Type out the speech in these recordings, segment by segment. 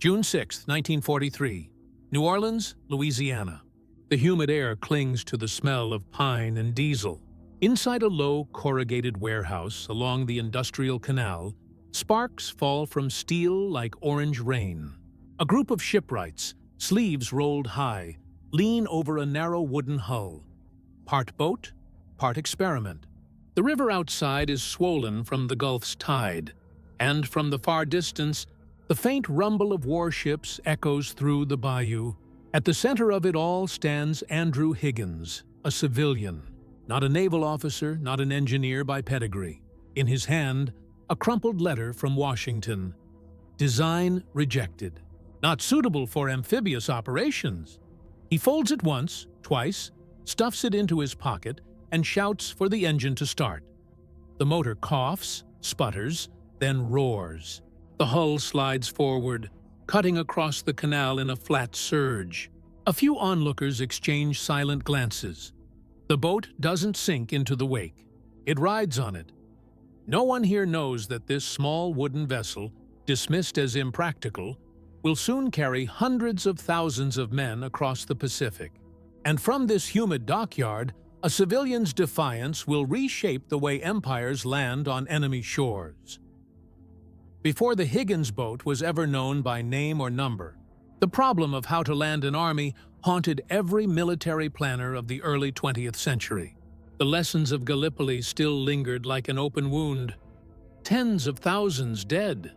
June 6, 1943, New Orleans, Louisiana. The humid air clings to the smell of pine and diesel. Inside a low, corrugated warehouse along the industrial canal, sparks fall from steel like orange rain. A group of shipwrights, sleeves rolled high, lean over a narrow wooden hull. Part boat, part experiment. The river outside is swollen from the Gulf's tide, and from the far distance, the faint rumble of warships echoes through the bayou. At the center of it all stands Andrew Higgins, a civilian, not a naval officer, not an engineer by pedigree. In his hand, a crumpled letter from Washington. Design rejected. Not suitable for amphibious operations. He folds it once, twice, stuffs it into his pocket, and shouts for the engine to start. The motor coughs, sputters, then roars. The hull slides forward, cutting across the canal in a flat surge. A few onlookers exchange silent glances. The boat doesn't sink into the wake. It rides on it. No one here knows that this small wooden vessel, dismissed as impractical, will soon carry hundreds of thousands of men across the Pacific. And from this humid dockyard, a civilian's defiance will reshape the way empires land on enemy shores. Before the Higgins boat was ever known by name or number, the problem of how to land an army haunted every military planner of the early 20th century. The lessons of Gallipoli still lingered like an open wound. Tens of thousands dead,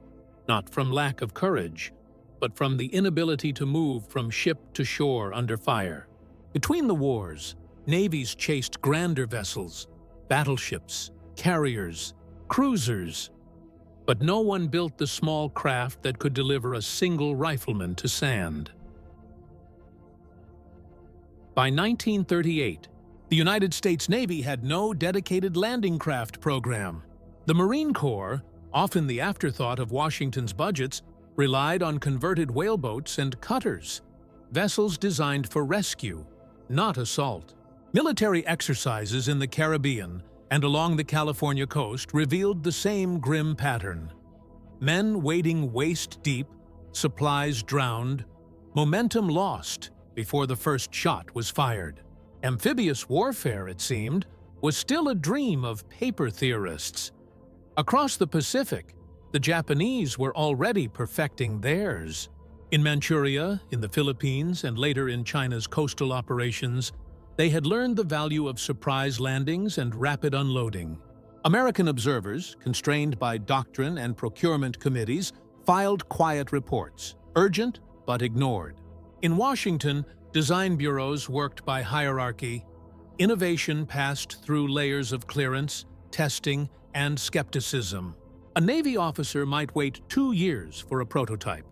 not from lack of courage, but from the inability to move from ship to shore under fire. Between the wars, navies chased grander vessels, battleships, carriers, cruisers, but no one built the small craft that could deliver a single rifleman to sand. By 1938, the United States Navy had no dedicated landing craft program. The Marine Corps, often the afterthought of Washington's budgets, relied on converted whaleboats and cutters, vessels designed for rescue, not assault. Military exercises in the Caribbean and along the California coast revealed the same grim pattern. Men wading waist-deep, supplies drowned, momentum lost before the first shot was fired. Amphibious warfare, it seemed, was still a dream of paper theorists. Across the Pacific, the Japanese were already perfecting theirs. In Manchuria, in the Philippines, and later in China's coastal operations, they had learned the value of surprise landings and rapid unloading. American observers, constrained by doctrine and procurement committees, filed quiet reports, urgent but ignored. In Washington, design bureaus worked by hierarchy. Innovation passed through layers of clearance, testing, and skepticism. A Navy officer might wait 2 years for a prototype.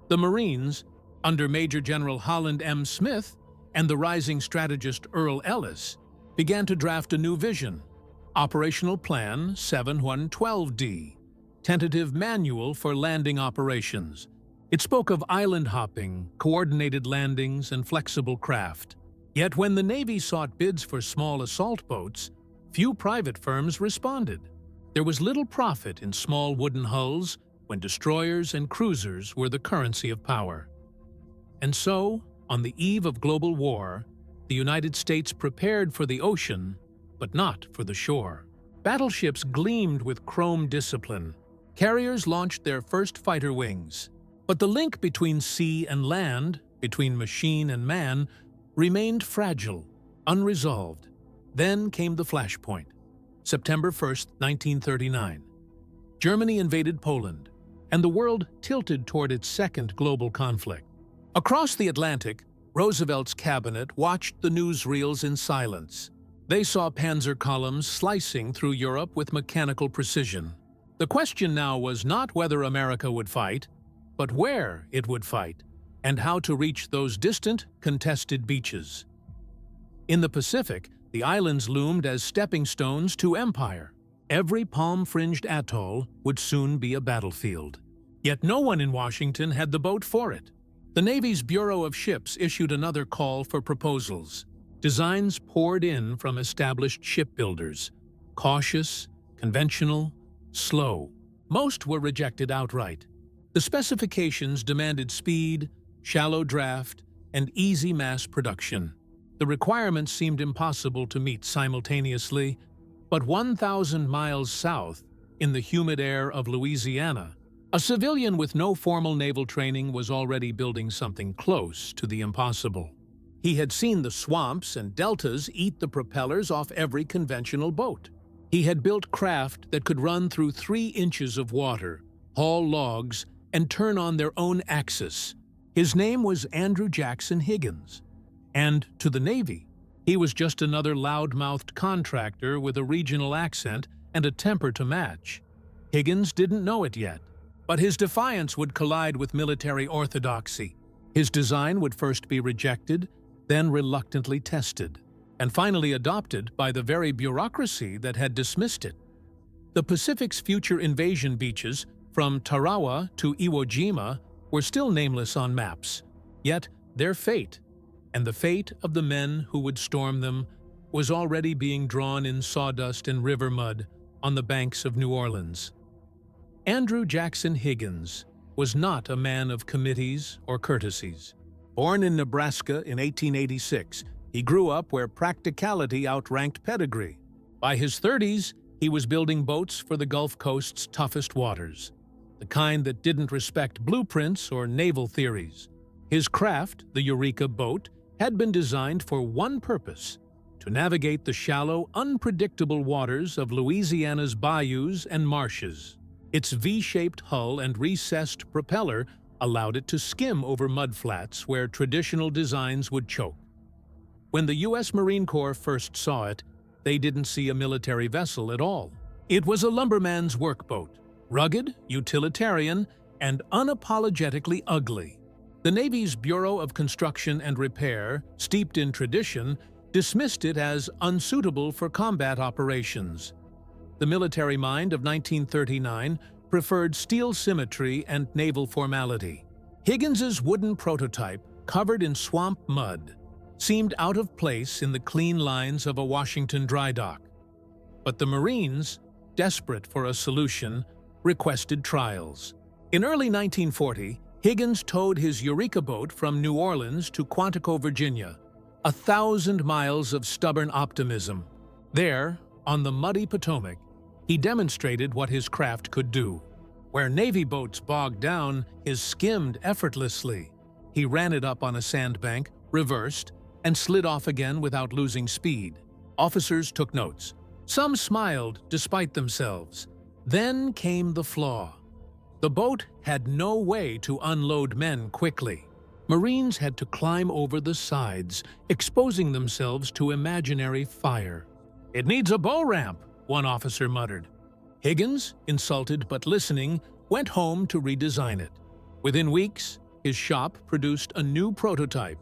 The Marines, under Major General Holland M. Smith and the rising strategist Earl Ellis, began to draft a new vision, Operational Plan 7112D, Tentative Manual for Landing Operations. It spoke of island hopping, coordinated landings, and flexible craft. Yet when the Navy sought bids for small assault boats, few private firms responded. There was little profit in small wooden hulls when destroyers and cruisers were the currency of power. And so, on the eve of global war, the United States prepared for the ocean, but not for the shore. Battleships gleamed with chrome discipline. Carriers launched their first fighter wings. But the link between sea and land, between machine and man, remained fragile, unresolved. Then came the flashpoint. September 1st, 1939. Germany invaded Poland, and the world tilted toward its second global conflict. Across the Atlantic, Roosevelt's cabinet watched the newsreels in silence. They saw panzer columns slicing through Europe with mechanical precision. The question now was not whether America would fight, but where it would fight, and how to reach those distant, contested beaches. In the Pacific, the islands loomed as stepping stones to empire. Every palm-fringed atoll would soon be a battlefield. Yet no one in Washington had the boat for it. The Navy's Bureau of Ships issued another call for proposals. Designs poured in from established shipbuilders. Cautious, conventional, slow. Most were rejected outright. The specifications demanded speed, shallow draft, and easy mass production. The requirements seemed impossible to meet simultaneously, but 1,000 miles south, in the humid air of Louisiana, a civilian with no formal naval training was already building something close to the impossible. He had seen the swamps and deltas eat the propellers off every conventional boat. He had built craft that could run through 3 inches of water, haul logs, and turn on their own axis. His name was Andrew Jackson Higgins. And to the Navy, he was just another loud-mouthed contractor with a regional accent and a temper to match. Higgins didn't know it yet, but his defiance would collide with military orthodoxy. His design would first be rejected, then reluctantly tested, and finally adopted by the very bureaucracy that had dismissed it. The Pacific's future invasion beaches, from Tarawa to Iwo Jima, were still nameless on maps, yet their fate, and the fate of the men who would storm them, was already being drawn in sawdust and river mud on the banks of New Orleans. Andrew Jackson Higgins was not a man of committees or courtesies. Born in Nebraska in 1886, he grew up where practicality outranked pedigree. By his 30s, he was building boats for the Gulf Coast's toughest waters, the kind that didn't respect blueprints or naval theories. His craft, the Eureka boat, had been designed for one purpose: to navigate the shallow, unpredictable waters of Louisiana's bayous and marshes. Its V-shaped hull and recessed propeller allowed it to skim over mudflats where traditional designs would choke. When the U.S. Marine Corps first saw it, they didn't see a military vessel at all. It was a lumberman's workboat, rugged, utilitarian, and unapologetically ugly. The Navy's Bureau of Construction and Repair, steeped in tradition, dismissed it as unsuitable for combat operations. The military mind of 1939 preferred steel symmetry and naval formality. Higgins's wooden prototype, covered in swamp mud, seemed out of place in the clean lines of a Washington dry dock. But the Marines, desperate for a solution, requested trials. In early 1940, Higgins towed his Eureka boat from New Orleans to Quantico, Virginia, 1,000 miles of stubborn optimism. There, on the muddy Potomac, he demonstrated what his craft could do. Where Navy boats bogged down, his skimmed effortlessly. He ran it up on a sandbank, reversed, and slid off again without losing speed. Officers took notes. Some smiled despite themselves. Then came the flaw. The boat had no way to unload men quickly. Marines had to climb over the sides, exposing themselves to imaginary fire. "It needs a bow ramp," one officer muttered. Higgins, insulted but listening, went home to redesign it. Within weeks, his shop produced a new prototype,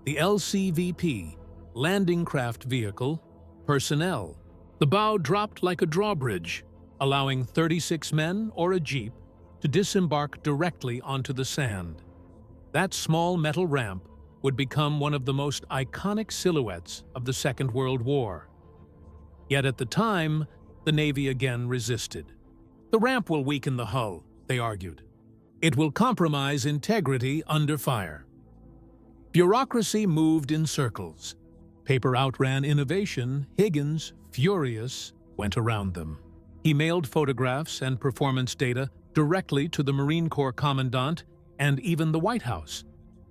the LCVP, Landing Craft Vehicle, Personnel. The bow dropped like a drawbridge, allowing 36 men or a jeep to disembark directly onto the sand. That small metal ramp would become one of the most iconic silhouettes of the Second World War. Yet at the time, the Navy again resisted. "The ramp will weaken the hull," they argued. "It will compromise integrity under fire." Bureaucracy moved in circles. Paper outran innovation. Higgins, furious, went around them. He mailed photographs and performance data directly to the Marine Corps Commandant and even the White House.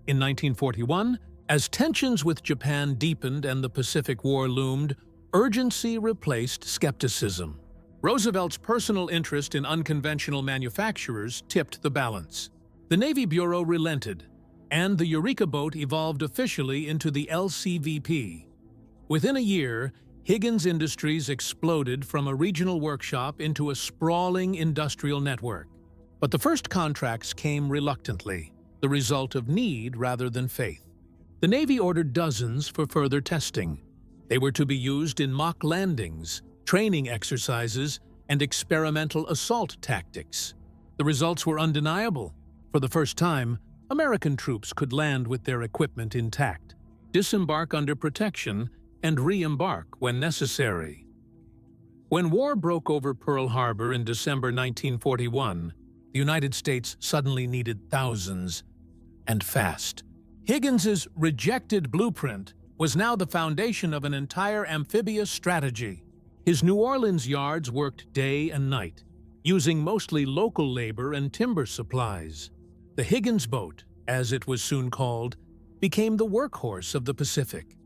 In 1941, as tensions with Japan deepened and the Pacific War loomed, urgency replaced skepticism. Roosevelt's personal interest in unconventional manufacturers tipped the balance. The Navy Bureau relented, and the Eureka boat evolved officially into the LCVP. Within a year, Higgins Industries exploded from a regional workshop into a sprawling industrial network. But the first contracts came reluctantly, the result of need rather than faith. The Navy ordered dozens for further testing. They were to be used in mock landings, training exercises, and experimental assault tactics. The results were undeniable. For the first time, American troops could land with their equipment intact, disembark under protection, and re-embark when necessary. When war broke over Pearl Harbor in December 1941, the United States suddenly needed thousands, and fast. Higgins's rejected blueprint was now the foundation of an entire amphibious strategy. His New Orleans yards worked day and night, using mostly local labor and timber supplies. The Higgins boat, as it was soon called, became the workhorse of the Pacific.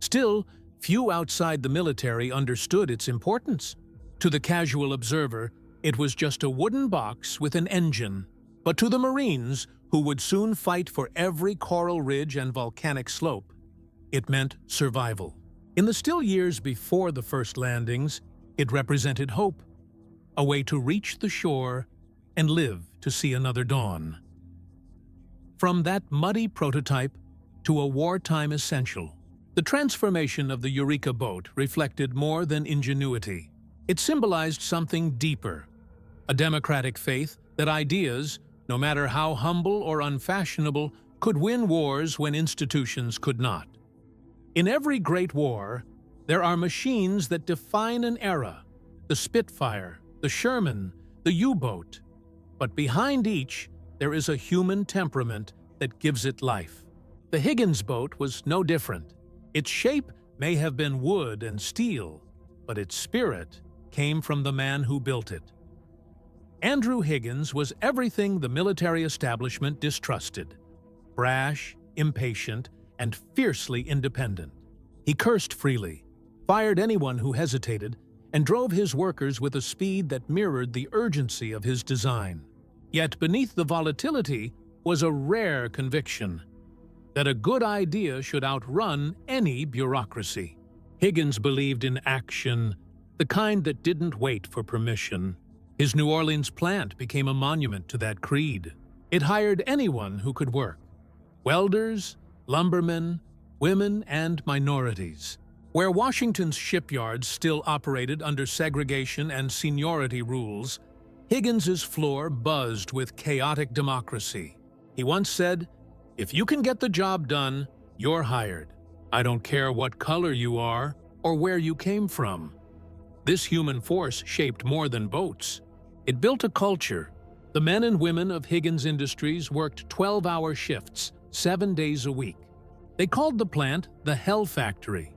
Still, few outside the military understood its importance. To the casual observer, it was just a wooden box with an engine. But to the Marines, who would soon fight for every coral ridge and volcanic slope, it meant survival. In the still years before the first landings, it represented hope, a way to reach the shore and live to see another dawn. From that muddy prototype to a wartime essential, the transformation of the Eureka boat reflected more than ingenuity. It symbolized something deeper, a democratic faith that ideas, no matter how humble or unfashionable, could win wars when institutions could not. In every great war, there are machines that define an era: the Spitfire, the Sherman, the U-boat. But behind each, there is a human temperament that gives it life. The Higgins boat was no different. Its shape may have been wood and steel, but its spirit came from the man who built it. Andrew Higgins was everything the military establishment distrusted: brash, impatient, and fiercely independent. He cursed freely, fired anyone who hesitated, and drove his workers with a speed that mirrored the urgency of his design. Yet beneath the volatility was a rare conviction that a good idea should outrun any bureaucracy. Higgins believed in action, the kind that didn't wait for permission. His New Orleans plant became a monument to that creed. It hired anyone who could work: welders, lumbermen, women, and minorities. Where Washington's shipyards still operated under segregation and seniority rules, Higgins's floor buzzed with chaotic democracy. He once said, "If you can get the job done, you're hired. I don't care what color you are or where you came from." This human force shaped more than boats. It built a culture. The men and women of Higgins Industries worked 12-hour shifts, 7 days a week. They called the plant the Hell Factory,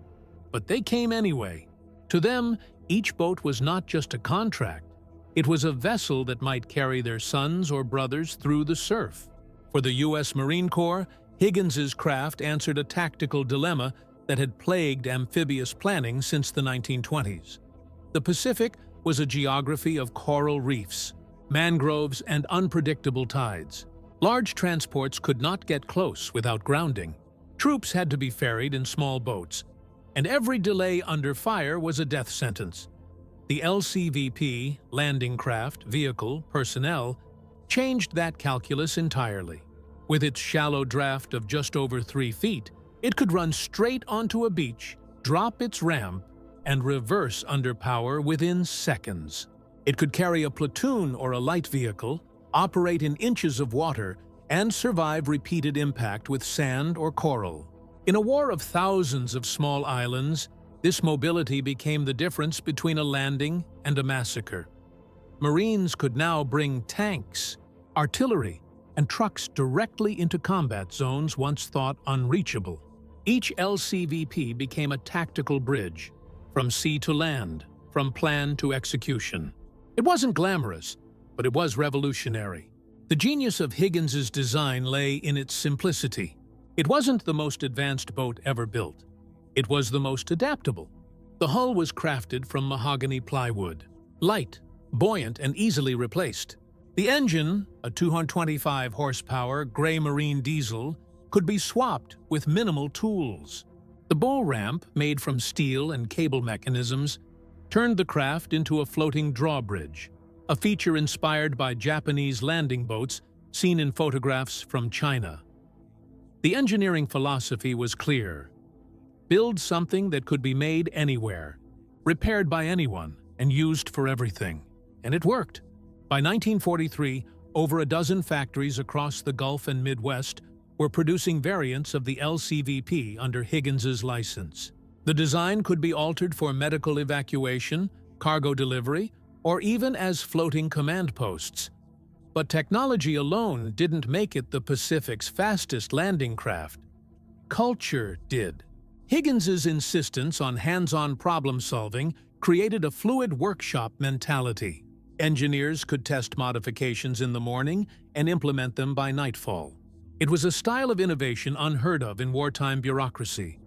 but they came anyway. To them, each boat was not just a contract. It was a vessel that might carry their sons or brothers through the surf. For the U.S. Marine Corps, Higgins's craft answered a tactical dilemma that had plagued amphibious planning since the 1920s. The Pacific was a geography of coral reefs, mangroves, and unpredictable tides. Large transports could not get close without grounding. Troops had to be ferried in small boats, and every delay under fire was a death sentence. The LCVP, landing craft, vehicle, personnel, changed that calculus entirely. With its shallow draft of just over 3 feet, it could run straight onto a beach, drop its ramp, and reverse under power within seconds. It could carry a platoon or a light vehicle, operate in inches of water, and survive repeated impact with sand or coral. In a war of thousands of small islands, this mobility became the difference between a landing and a massacre. Marines could now bring tanks, artillery, and trucks directly into combat zones once thought unreachable. Each LCVP became a tactical bridge, from sea to land, from plan to execution. It wasn't glamorous, but it was revolutionary. The genius of Higgins's design lay in its simplicity. It wasn't the most advanced boat ever built. It was the most adaptable. The hull was crafted from mahogany plywood, light, buoyant, and easily replaced. The engine, a 225 horsepower gray marine diesel, could be swapped with minimal tools. The bull ramp, made from steel and cable mechanisms, turned the craft into a floating drawbridge, a feature inspired by Japanese landing boats seen in photographs from China. The engineering philosophy was clear: build something that could be made anywhere, repaired by anyone, and used for everything. And it worked. By 1943, over a dozen factories across the Gulf and Midwest were producing variants of the LCVP under Higgins's license. The design could be altered for medical evacuation, cargo delivery, or even as floating command posts. But technology alone didn't make it the Pacific's fastest landing craft. Culture did. Higgins's insistence on hands-on problem-solving created a fluid workshop mentality. Engineers could test modifications in the morning and implement them by nightfall. It was a style of innovation unheard of in wartime bureaucracy,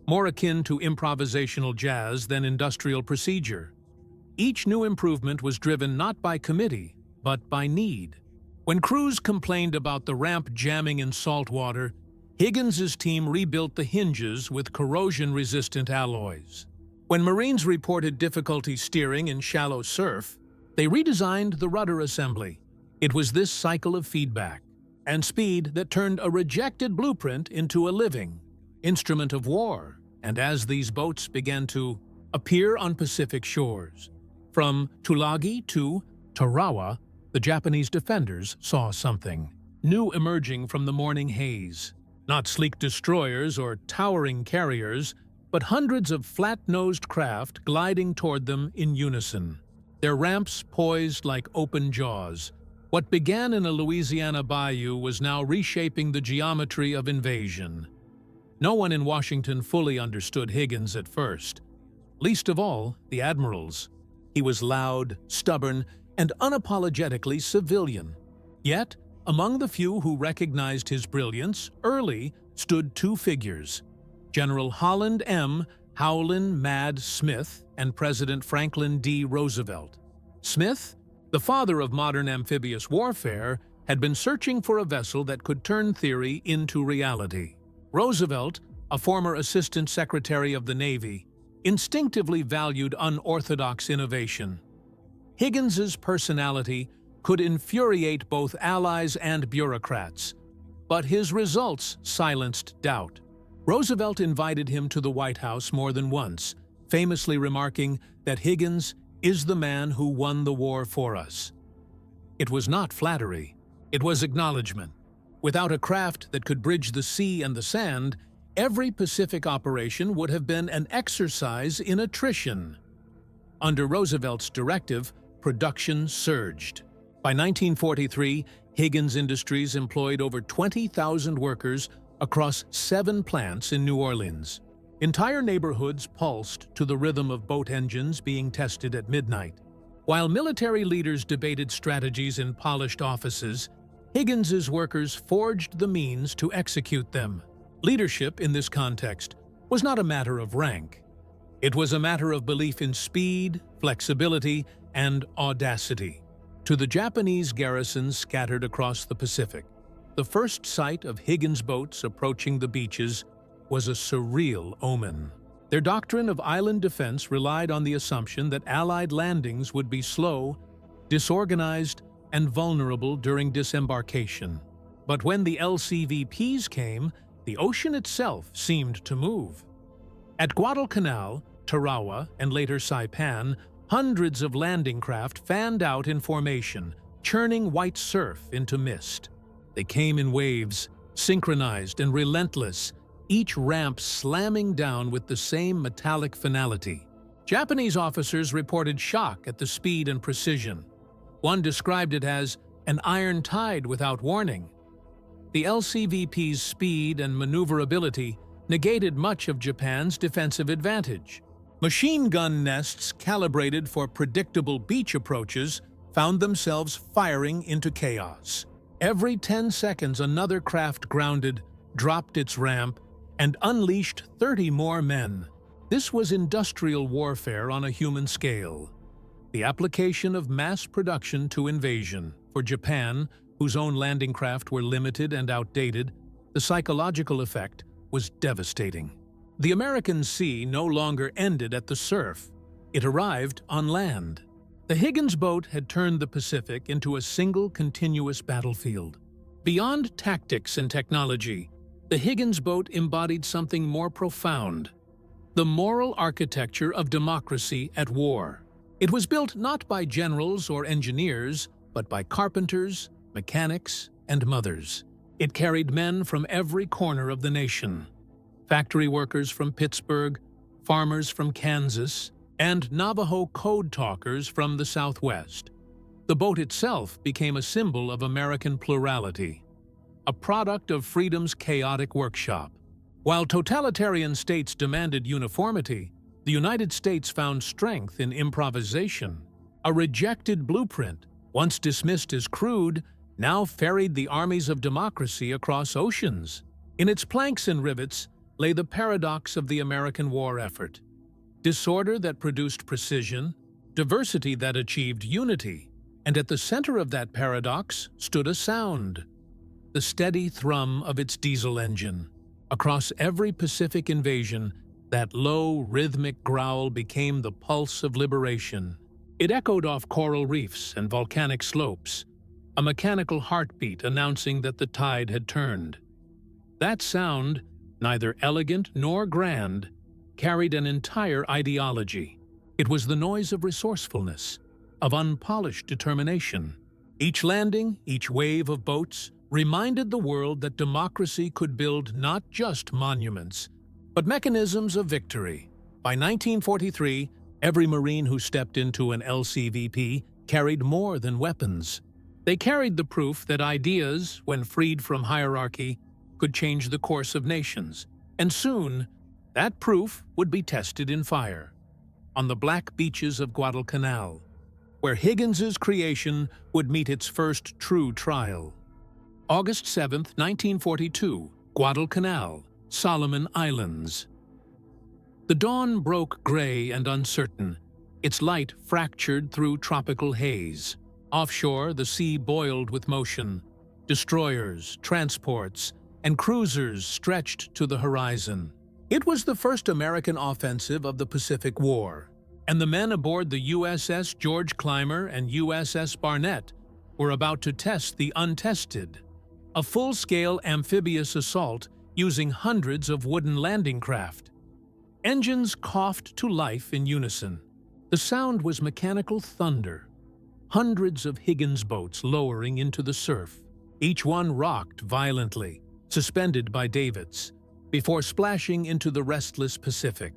more akin to improvisational jazz than industrial procedure. Each new improvement was driven not by committee, but by need. When crews complained about the ramp jamming in salt water, Higgins's team rebuilt the hinges with corrosion-resistant alloys. When Marines reported difficulty steering in shallow surf, they redesigned the rudder assembly. It was this cycle of feedback and speed that turned a rejected blueprint into a living instrument of war. And as these boats began to appear on Pacific shores, from Tulagi to Tarawa, the Japanese defenders saw something new emerging from the morning haze. Not sleek destroyers or towering carriers, but hundreds of flat-nosed craft gliding toward them in unison, their ramps poised like open jaws. What began in a Louisiana bayou was now reshaping the geometry of invasion. No one in Washington fully understood Higgins at first, least of all the admirals. He was loud, stubborn, and unapologetically civilian. Yet, among the few who recognized his brilliance early stood two figures: General Holland M. Howlin' Mad Smith and President Franklin D. Roosevelt. Smith, the father of modern amphibious warfare, had been searching for a vessel that could turn theory into reality. Roosevelt, a former Assistant Secretary of the Navy, instinctively valued unorthodox innovation. Higgins's personality could infuriate both allies and bureaucrats, but his results silenced doubt. Roosevelt invited him to the White House more than once, famously remarking that Higgins is the man who won the war for us. It was not flattery, it was acknowledgement. Without a craft that could bridge the sea and the sand, every Pacific operation would have been an exercise in attrition. Under Roosevelt's directive, production surged. By 1943, Higgins Industries employed over 20,000 workers across 7 plants in New Orleans. Entire neighborhoods pulsed to the rhythm of boat engines being tested at midnight. While military leaders debated strategies in polished offices, Higgins's workers forged the means to execute them. Leadership in this context was not a matter of rank. It was a matter of belief in speed, flexibility, and audacity. To the Japanese garrisons scattered across the Pacific, the first sight of Higgins boats approaching the beaches was a surreal omen. Their doctrine of island defense relied on the assumption that Allied landings would be slow, disorganized, and vulnerable during disembarkation. But when the LCVPs came, the ocean itself seemed to move. At Guadalcanal, Tarawa, and later Saipan, hundreds of landing craft fanned out in formation, churning white surf into mist. They came in waves, synchronized and relentless, each ramp slamming down with the same metallic finality. Japanese officers reported shock at the speed and precision. One described it as an iron tide without warning. The LCVP's speed and maneuverability negated much of Japan's defensive advantage. Machine gun nests calibrated for predictable beach approaches found themselves firing into chaos. Every 10 seconds another craft grounded, dropped its ramp, and unleashed 30 more men. This was industrial warfare on a human scale. The application of mass production to invasion. For Japan, whose own landing craft were limited and outdated, the psychological effect was devastating. The American sea no longer ended at the surf. It arrived on land. The Higgins boat had turned the Pacific into a single continuous battlefield. Beyond tactics and technology, the Higgins boat embodied something more profound: the moral architecture of democracy at war. It was built not by generals or engineers, but by carpenters, mechanics, and mothers. It carried men from every corner of the nation: factory workers from Pittsburgh, farmers from Kansas, and Navajo code talkers from the Southwest. The boat itself became a symbol of American plurality, a product of freedom's chaotic workshop. While totalitarian states demanded uniformity, the United States found strength in improvisation. A rejected blueprint, once dismissed as crude, now ferried the armies of democracy across oceans. In its planks and rivets lay the paradox of the American war effort: disorder that produced precision, diversity that achieved unity, and at the center of that paradox stood a sound: the steady thrum of its diesel engine. Across every Pacific invasion, that low, rhythmic growl became the pulse of liberation. It echoed off coral reefs and volcanic slopes, a mechanical heartbeat announcing that the tide had turned. That sound, neither elegant nor grand, carried an entire ideology. It was the noise of resourcefulness, of unpolished determination. Each landing, each wave of boats, reminded the world that democracy could build not just monuments, but mechanisms of victory. By 1943, every Marine who stepped into an LCVP carried more than weapons. They carried the proof that ideas, when freed from hierarchy, could change the course of nations. And soon, that proof would be tested in fire. On the black beaches of Guadalcanal, where Higgins's creation would meet its first true trial. August 7, 1942, Guadalcanal, Solomon Islands. The dawn broke gray and uncertain, its light fractured through tropical haze. Offshore, the sea boiled with motion. Destroyers, transports, and cruisers stretched to the horizon. It was the first American offensive of the Pacific War, and the men aboard the USS George Clymer and USS Barnett were about to test the untested. A full-scale amphibious assault using hundreds of wooden landing craft. Engines coughed to life in unison. The sound was mechanical thunder. Hundreds of Higgins boats lowering into the surf, each one rocked violently, suspended by davits, before splashing into the restless Pacific.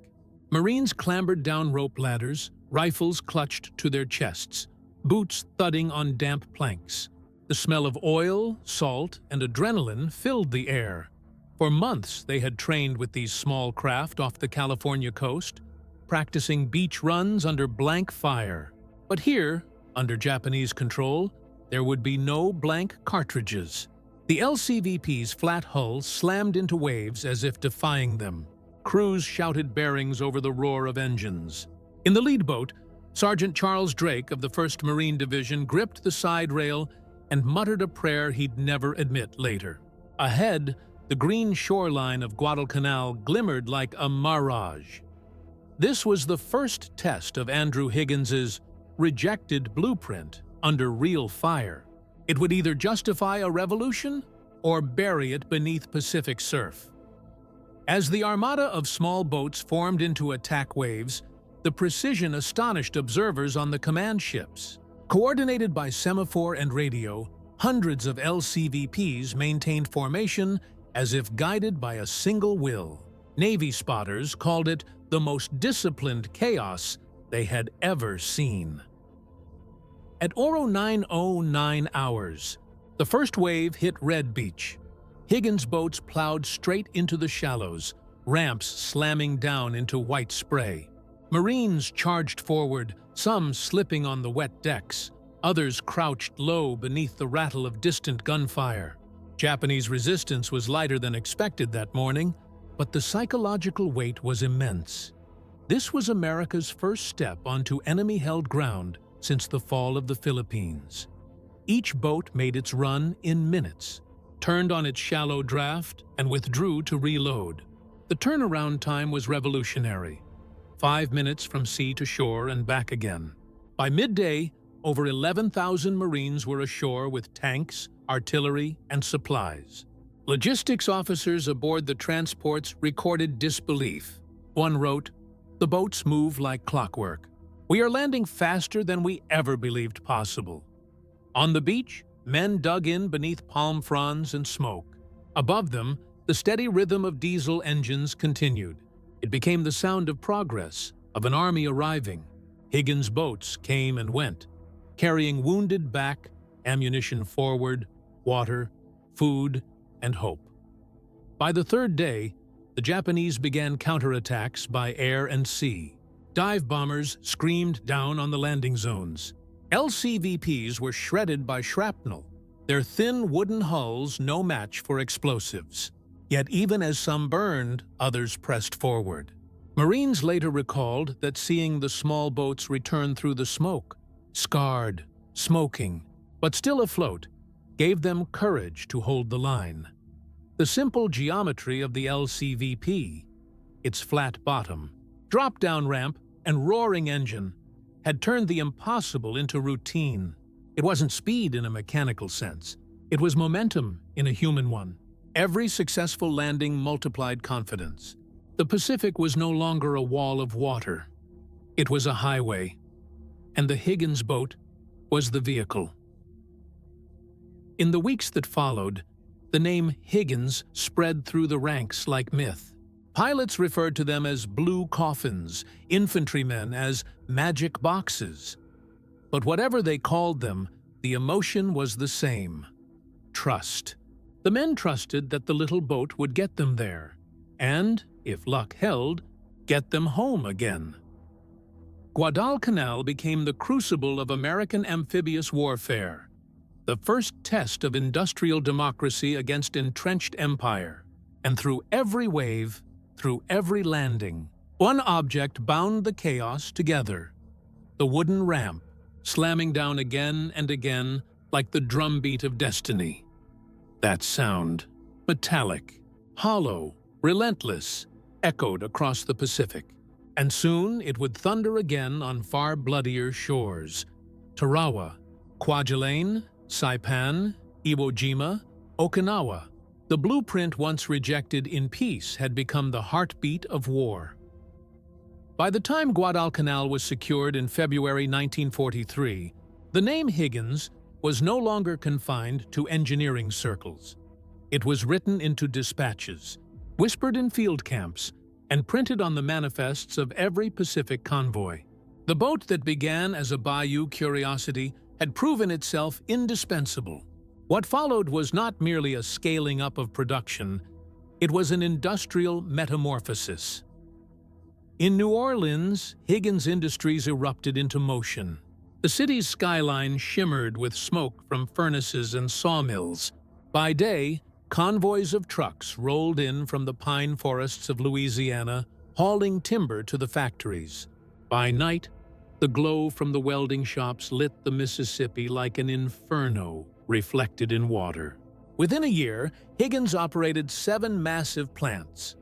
Marines clambered down rope ladders, rifles clutched to their chests, boots thudding on damp planks. The smell of oil, salt, and adrenaline filled the air. For months they had trained with these small craft off the California coast, practicing beach runs under blank fire. But here, under Japanese control, there would be no blank cartridges. The LCVP's flat hull slammed into waves as if defying them. Crews shouted bearings over the roar of engines. In the lead boat, Sergeant Charles Drake of the 1st Marine Division gripped the side rail and muttered a prayer he'd never admit later. Ahead, the green shoreline of Guadalcanal glimmered like a mirage. This was the first test of Andrew Higgins's rejected blueprint under real fire. It would either justify a revolution or bury it beneath Pacific surf. As the armada of small boats formed into attack waves, the precision astonished observers on the command ships. Coordinated by semaphore and radio, hundreds of LCVPs maintained formation as if guided by a single will. Navy spotters called it the most disciplined chaos they had ever seen. At 09:09 hours, the first wave hit Red Beach. Higgins boats plowed straight into the shallows, ramps slamming down into white spray. Marines charged forward, some slipping on the wet decks, others crouched low beneath the rattle of distant gunfire. Japanese resistance was lighter than expected that morning, but the psychological weight was immense. This was America's first step onto enemy-held ground since the fall of the Philippines. Each boat made its run in minutes, turned on its shallow draft, and withdrew to reload. The turnaround time was revolutionary: 5 minutes from sea to shore and back again. By midday, over 11,000 Marines were ashore with tanks, artillery, and supplies. Logistics officers aboard the transports recorded disbelief. One wrote, "The boats move like clockwork. We are landing faster than we ever believed possible." On the beach, men dug in beneath palm fronds and smoke. Above them, the steady rhythm of diesel engines continued. It became the sound of progress, of an army arriving. Higgins boats came and went. carrying wounded back, ammunition forward, water, food, and hope. By the third day, the Japanese began counterattacks by air and sea. Dive bombers screamed down on the landing zones. LCVPs were shredded by shrapnel, their thin wooden hulls no match for explosives. Yet even as some burned, others pressed forward. Marines later recalled that seeing the small boats return through the smoke, scarred, smoking, but still afloat, gave them courage to hold the line. The simple geometry of the LCVP, its flat bottom, drop-down ramp, and roaring engine, had turned the impossible into routine. It wasn't speed in a mechanical sense. It was momentum in a human one. Every successful landing multiplied confidence. The Pacific was no longer a wall of water. It was a highway, and the Higgins boat was the vehicle. In the weeks that followed, the name Higgins spread through the ranks like myth. Pilots referred to them as blue coffins, infantrymen as magic boxes. But whatever they called them, the emotion was the same: trust. The men trusted that the little boat would get them there, and, if luck held, get them home again. Guadalcanal became the crucible of American amphibious warfare, the first test of industrial democracy against entrenched empire, and through every wave, through every landing, one object bound the chaos together: the wooden ramp, slamming down again and again like the drumbeat of destiny. That sound, metallic, hollow, relentless, echoed across the Pacific, and soon it would thunder again on far bloodier shores: Tarawa, Kwajalein, Saipan, Iwo Jima, Okinawa. The blueprint once rejected in peace had become the heartbeat of war. By the time Guadalcanal was secured in February 1943, the name Higgins was no longer confined to engineering circles. It was written into dispatches, whispered in field camps, and printed on the manifests of every Pacific convoy. The boat that began as a bayou curiosity had proven itself indispensable. What followed was not merely a scaling up of production, it was an industrial metamorphosis. In New Orleans, Higgins Industries erupted into motion. The city's skyline shimmered with smoke from furnaces and sawmills. By day, convoys of trucks rolled in from the pine forests of Louisiana, hauling timber to the factories. By night, the glow from the welding shops lit the Mississippi like an inferno reflected in water. Within a year, Higgins operated 7 massive plants: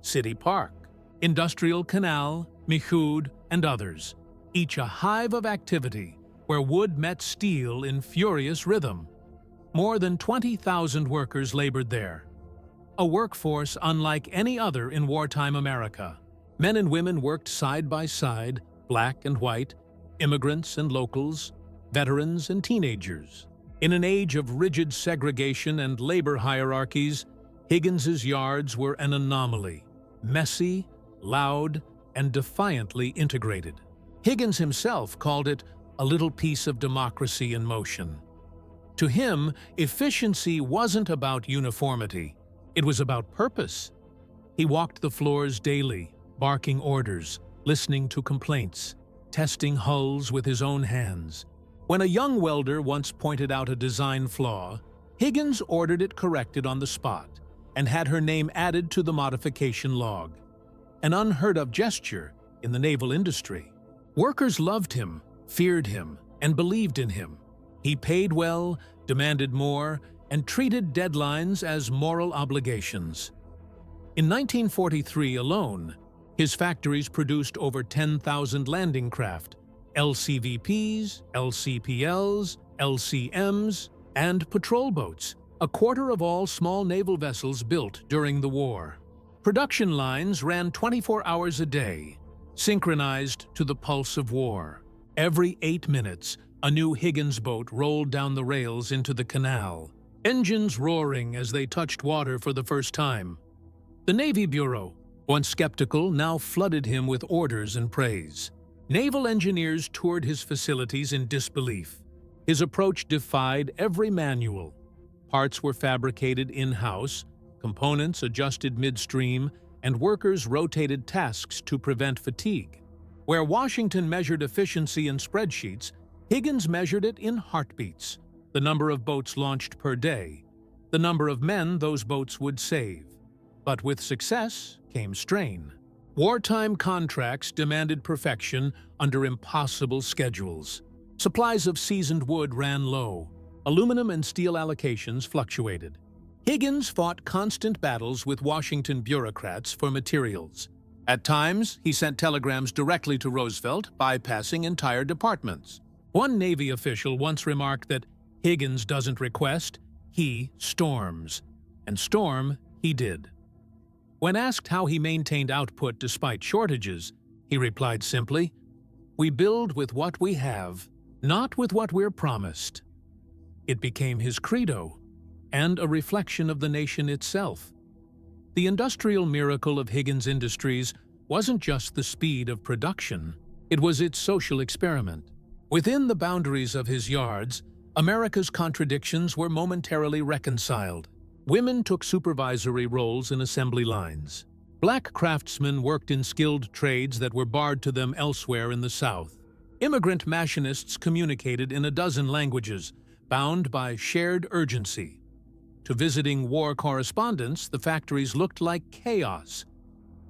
City Park, Industrial Canal, Michoud, and others, each a hive of activity where wood met steel in furious rhythm. More than 20,000 workers labored there, a workforce unlike any other in wartime America. Men and women worked side by side, black and white, immigrants and locals, veterans and teenagers. In an age of rigid segregation and labor hierarchies, Higgins's yards were an anomaly: messy, loud, and defiantly integrated. Higgins himself called it a little piece of democracy in motion. To him, efficiency wasn't about uniformity, it was about purpose. He walked the floors daily, barking orders, listening to complaints, testing hulls with his own hands. When a young welder once pointed out a design flaw, Higgins ordered it corrected on the spot and had her name added to the modification log. An unheard-of gesture in the naval industry. Workers loved him, feared him, and believed in him. He paid well, demanded more, and treated deadlines as moral obligations. In 1943 alone, his factories produced over 10,000 landing craft, LCVPs, LCPLs, LCMs, and patrol boats, a quarter of all small naval vessels built during the war. Production lines ran 24 hours a day, synchronized to the pulse of war. Every 8 minutes, a new Higgins boat rolled down the rails into the canal, engines roaring as they touched water for the first time. The Navy Bureau, once skeptical, now flooded him with orders and praise. Naval engineers toured his facilities in disbelief. His approach defied every manual. Parts were fabricated in-house, components adjusted midstream, and workers rotated tasks to prevent fatigue. Where Washington measured efficiency in spreadsheets, Higgins measured it in heartbeats, the number of boats launched per day, the number of men those boats would save. But with success came strain. Wartime contracts demanded perfection under impossible schedules. Supplies of seasoned wood ran low. Aluminum and steel allocations fluctuated. Higgins fought constant battles with Washington bureaucrats for materials. At times, he sent telegrams directly to Roosevelt, bypassing entire departments. One Navy official once remarked that Higgins doesn't request, he storms. And storm he did. When asked how he maintained output despite shortages, he replied simply, "We build with what we have, not with what we're promised." It became his credo, and a reflection of the nation itself. The industrial miracle of Higgins Industries wasn't just the speed of production, it was its social experiment. Within the boundaries of his yards, America's contradictions were momentarily reconciled. Women took supervisory roles in assembly lines. Black craftsmen worked in skilled trades that were barred to them elsewhere in the South. Immigrant machinists communicated in a dozen languages, bound by shared urgency. To visiting war correspondents, the factories looked like chaos.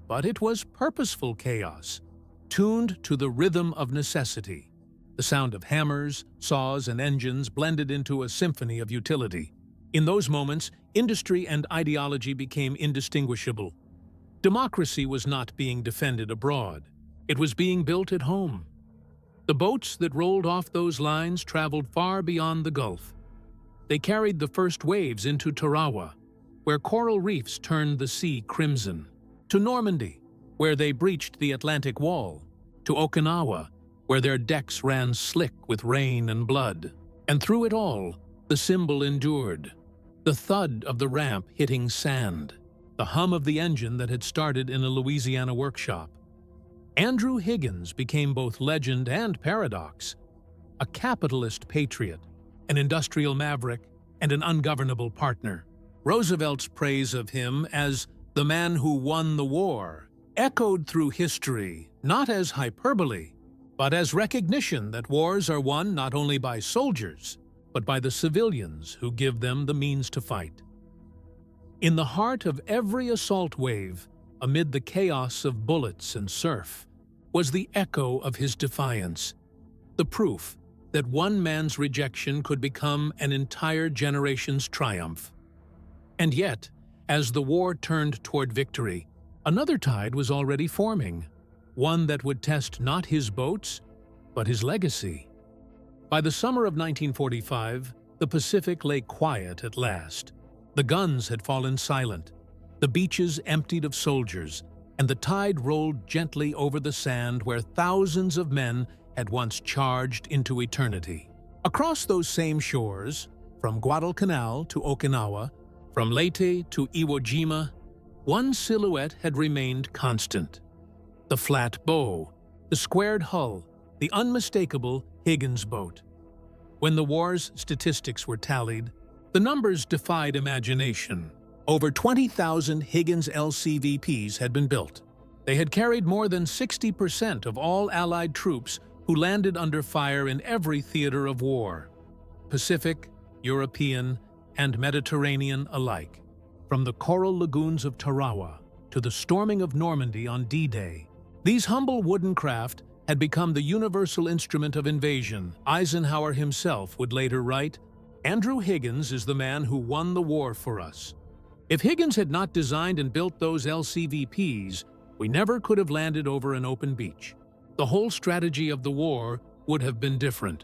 But it was purposeful chaos, tuned to the rhythm of necessity. The sound of hammers, saws, and engines blended into a symphony of utility. In those moments, industry and ideology became indistinguishable. Democracy was not being defended abroad. It was being built at home. The boats that rolled off those lines traveled far beyond the Gulf. They carried the first waves into Tarawa, where coral reefs turned the sea crimson, to Normandy, where they breached the Atlantic Wall, to Okinawa, where their decks ran slick with rain and blood. And through it all, the symbol endured. The thud of the ramp hitting sand, the hum of the engine that had started in a Louisiana workshop. Andrew Higgins became both legend and paradox, a capitalist patriot, an industrial maverick, and an ungovernable partner. Roosevelt's praise of him as the man who won the war echoed through history, not as hyperbole, but as recognition that wars are won not only by soldiers, but by the civilians who give them the means to fight. In the heart of every assault wave, amid the chaos of bullets and surf, was the echo of his defiance, the proof that one man's rejection could become an entire generation's triumph. And yet, as the war turned toward victory, another tide was already forming, one that would test not his boats, but his legacy. By the summer of 1945, the Pacific lay quiet at last. The guns had fallen silent, the beaches emptied of soldiers, and the tide rolled gently over the sand where thousands of men had once charged into eternity. Across those same shores, from Guadalcanal to Okinawa, from Leyte to Iwo Jima, one silhouette had remained constant. The flat bow, the squared hull, the unmistakable Higgins boat. When the war's statistics were tallied, the numbers defied imagination. Over 20,000 Higgins LCVPs had been built. They had carried more than 60% of all Allied troops who landed under fire in every theater of war, Pacific, European, and Mediterranean alike. From the coral lagoons of Tarawa to the storming of Normandy on D-Day, these humble wooden craft had become the universal instrument of invasion. Eisenhower himself would later write, "Andrew Higgins is the man who won the war for us." If Higgins had not designed and built those LCVPs, we never could have landed over an open beach. The whole strategy of the war would have been different.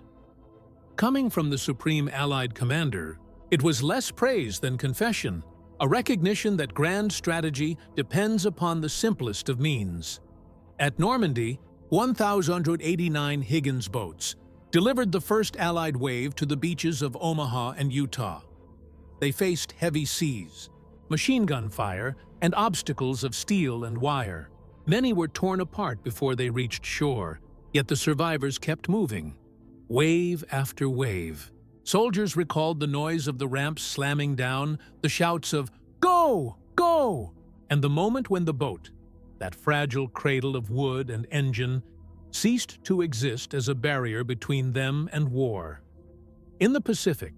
Coming from the Supreme Allied Commander, it was less praise than confession, a recognition that grand strategy depends upon the simplest of means. At Normandy, 1,089 Higgins boats delivered the first Allied wave to the beaches of Omaha and Utah. They faced heavy seas, machine gun fire, and obstacles of steel and wire. Many were torn apart before they reached shore, Yet the survivors kept moving, wave after wave. Soldiers recalled the noise of the ramps slamming down, the shouts of, "Go! Go!" and the moment when the boat, that fragile cradle of wood and engine, ceased to exist as a barrier between them and war. In the Pacific,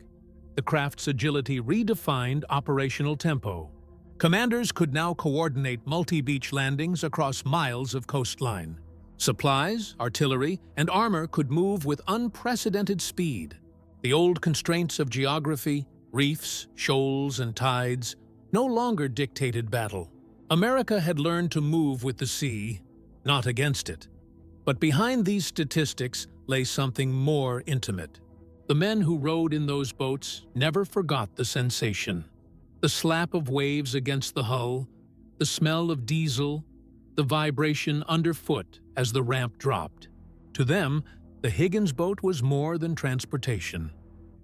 the craft's agility redefined operational tempo. Commanders could now coordinate multi-beach landings across miles of coastline. Supplies, artillery, and armor could move with unprecedented speed. The old constraints of geography, reefs, shoals, and tides, no longer dictated battle. America had learned to move with the sea, not against it. But behind these statistics lay something more intimate. The men who rowed in those boats never forgot the sensation. The slap of waves against the hull, the smell of diesel, the vibration underfoot as the ramp dropped. To them, the Higgins boat was more than transportation.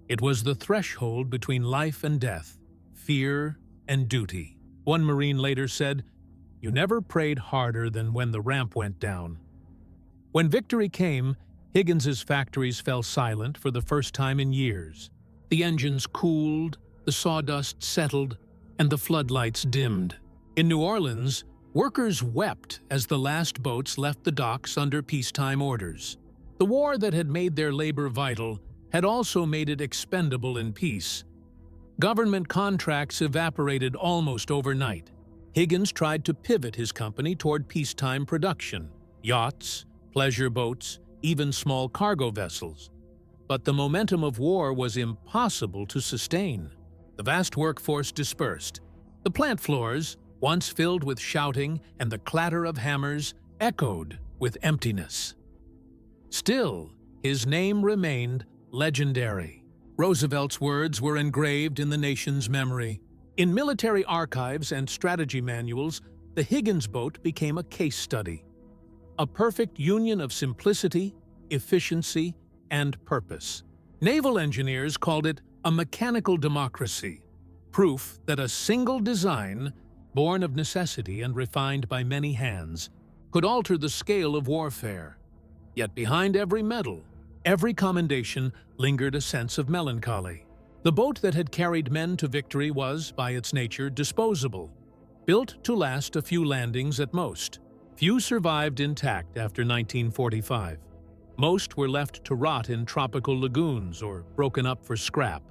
It was the threshold between life and death, fear and duty. One Marine later said, "You never prayed harder than when the ramp went down." When victory came, Higgins's factories fell silent for the first time in years. The engines cooled, the sawdust settled, and the floodlights dimmed. In New Orleans, workers wept as the last boats left the docks under peacetime orders. The war that had made their labor vital had also made it expendable in peace. Government contracts evaporated almost overnight. Higgins tried to pivot his company toward peacetime production, yachts, pleasure boats, even small cargo vessels. But the momentum of war was impossible to sustain. The vast workforce dispersed. The plant floors, once filled with shouting and the clatter of hammers, echoed with emptiness. Still, his name remained legendary. Roosevelt's words were engraved in the nation's memory. In military archives and strategy manuals, the Higgins boat became a case study. A perfect union of simplicity, efficiency, and purpose. Naval engineers called it a mechanical democracy, proof that a single design, born of necessity and refined by many hands, could alter the scale of warfare. Yet behind every medal, every commendation, lingered a sense of melancholy. The boat that had carried men to victory was, by its nature, disposable, built to last a few landings at most. Few survived intact after 1945. Most were left to rot in tropical lagoons or broken up for scrap.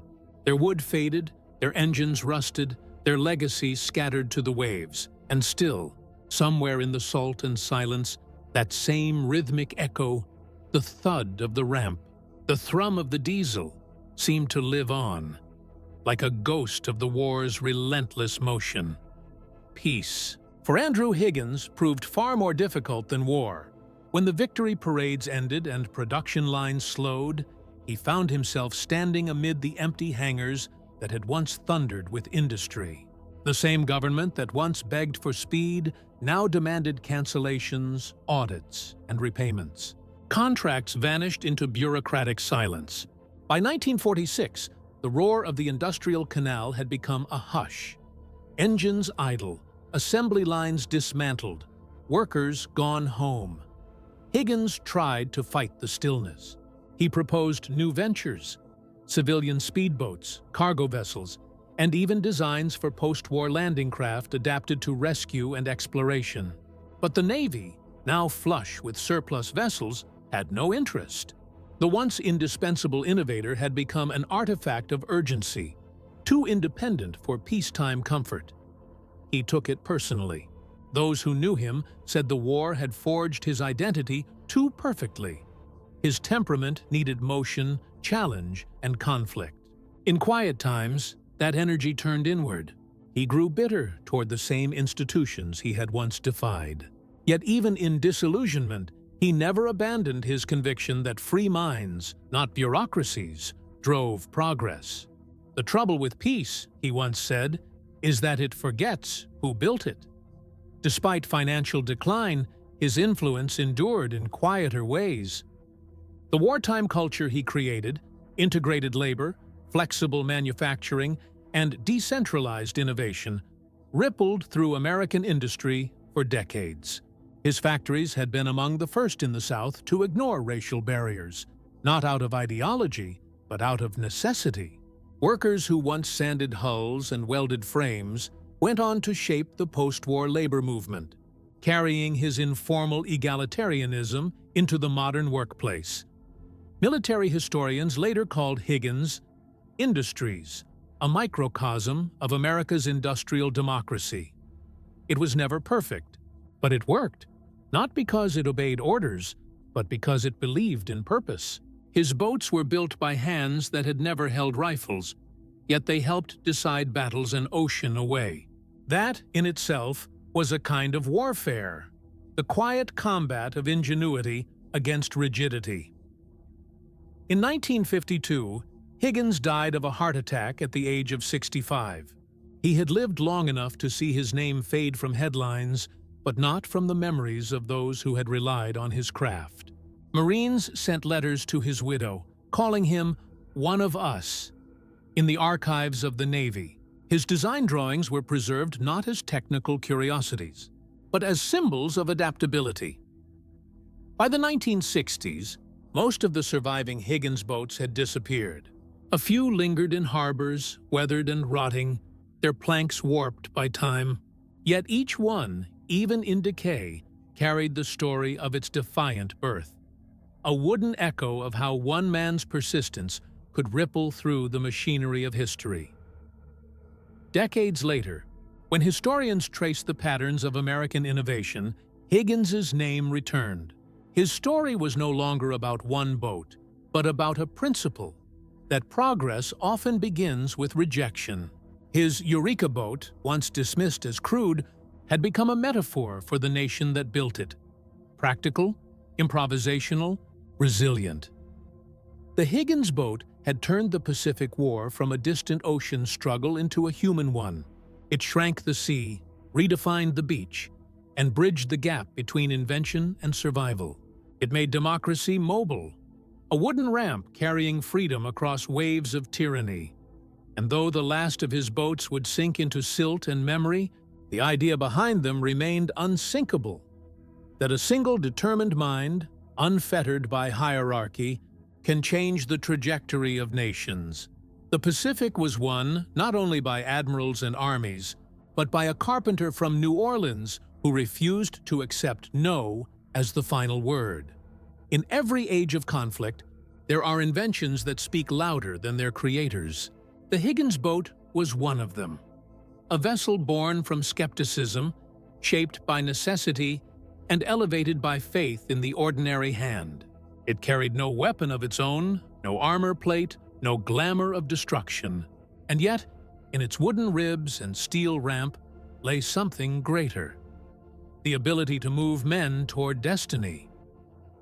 Their wood faded, their engines rusted, their legacy scattered to the waves. And still, somewhere in the salt and silence, that same rhythmic echo, the thud of the ramp, the thrum of the diesel, seemed to live on, like a ghost of the war's relentless motion. Peace, for Andrew Higgins, proved far more difficult than war. When the victory parades ended and production lines slowed, he found himself standing amid the empty hangars that had once thundered with industry. The same government that once begged for speed now demanded cancellations, audits, and repayments. Contracts vanished into bureaucratic silence. By 1946, the roar of the industrial canal had become a hush. Engines idle, assembly lines dismantled, workers gone home. Higgins tried to fight the stillness. He proposed new ventures, civilian speedboats, cargo vessels, and even designs for post-war landing craft adapted to rescue and exploration. But the Navy, now flush with surplus vessels, had no interest. The once indispensable innovator had become an artifact of urgency, too independent for peacetime comfort. He took it personally. Those who knew him said the war had forged his identity too perfectly. His temperament needed motion, challenge, and conflict. In quiet times, that energy turned inward. He grew bitter toward the same institutions he had once defied. Yet even in disillusionment, he never abandoned his conviction that free minds, not bureaucracies, drove progress. The trouble with peace, he once said, is that it forgets who built it. Despite financial decline, his influence endured in quieter ways. The wartime culture he created, integrated labor, flexible manufacturing, and decentralized innovation, rippled through American industry for decades. His factories had been among the first in the South to ignore racial barriers, not out of ideology, but out of necessity. Workers who once sanded hulls and welded frames went on to shape the post-war labor movement, carrying his informal egalitarianism into the modern workplace. Military historians later called Higgins Industries, a microcosm of America's industrial democracy. It was never perfect, but it worked, not because it obeyed orders, but because it believed in purpose. His boats were built by hands that had never held rifles, yet they helped decide battles an ocean away. That, in itself, was a kind of warfare, the quiet combat of ingenuity against rigidity. In 1952, Higgins died of a heart attack at the age of 65. He had lived long enough to see his name fade from headlines, but not from the memories of those who had relied on his craft. Marines sent letters to his widow, calling him one of us. In the archives of the Navy, his design drawings were preserved not as technical curiosities, but as symbols of adaptability. By the 1960s, most of the surviving Higgins boats had disappeared. A few lingered in harbors, weathered and rotting, their planks warped by time. Yet each one, even in decay, carried the story of its defiant birth, a wooden echo of how one man's persistence could ripple through the machinery of history. Decades later, when historians trace the patterns of American innovation, Higgins's name returned. His story was no longer about one boat, but about a principle that progress often begins with rejection. His Eureka boat, once dismissed as crude, had become a metaphor for the nation that built it. Practical, improvisational, resilient. The Higgins boat had turned the Pacific War from a distant ocean struggle into a human one. It shrank the sea, redefined the beach, and bridged the gap between invention and survival. It made democracy mobile, a wooden ramp carrying freedom across waves of tyranny. And though the last of his boats would sink into silt and memory, the idea behind them remained unsinkable: that a single determined mind, unfettered by hierarchy, can change the trajectory of nations. The Pacific was won not only by admirals and armies, but by a carpenter from New Orleans who refused to accept no as the final word. In every age of conflict, there are inventions that speak louder than their creators. The Higgins boat was one of them. A vessel born from skepticism, shaped by necessity, and elevated by faith in the ordinary hand. It carried no weapon of its own, no armor plate, no glamour of destruction. And yet, in its wooden ribs and steel ramp, lay something greater: the ability to move men toward destiny.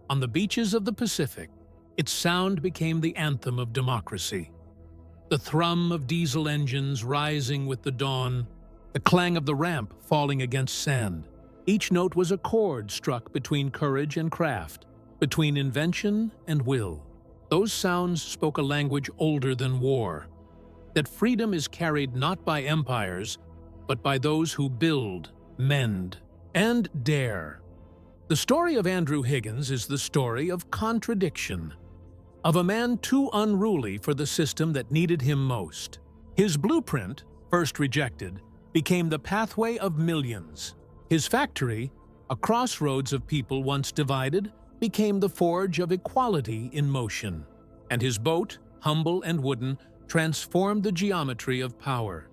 On the beaches of the Pacific, its sound became the anthem of democracy. The thrum of diesel engines rising with the dawn, the clang of the ramp falling against sand. Each note was a chord struck between courage and craft, between invention and will. Those sounds spoke a language older than war, that freedom is carried not by empires, but by those who build, mend, and dare. The story of Andrew Higgins is the story of contradiction, of a man too unruly for the system that needed him most. His blueprint, first rejected, became the pathway of millions. His factory, a crossroads of people once divided, became the forge of equality in motion. And his boat, humble and wooden, transformed the geometry of power,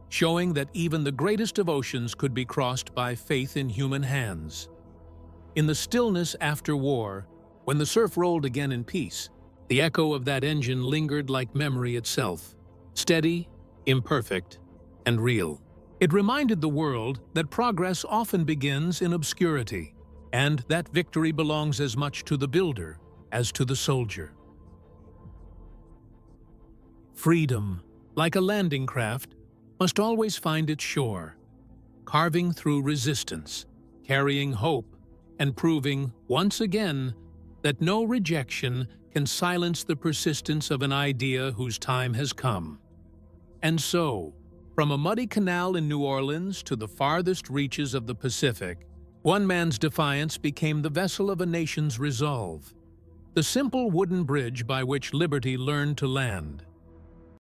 showing that even the greatest of oceans could be crossed by faith in human hands. In the stillness after war, when the surf rolled again in peace, the echo of that engine lingered like memory itself, steady, imperfect, and real. It reminded the world that progress often begins in obscurity, and that victory belongs as much to the builder as to the soldier. Freedom, like a landing craft, must always find its shore, carving through resistance, carrying hope, and proving, once again, that no rejection can silence the persistence of an idea whose time has come. And so, from a muddy canal in New Orleans to the farthest reaches of the Pacific, One man's defiance became the vessel of a nation's resolve, the simple wooden bridge by which liberty learned to land.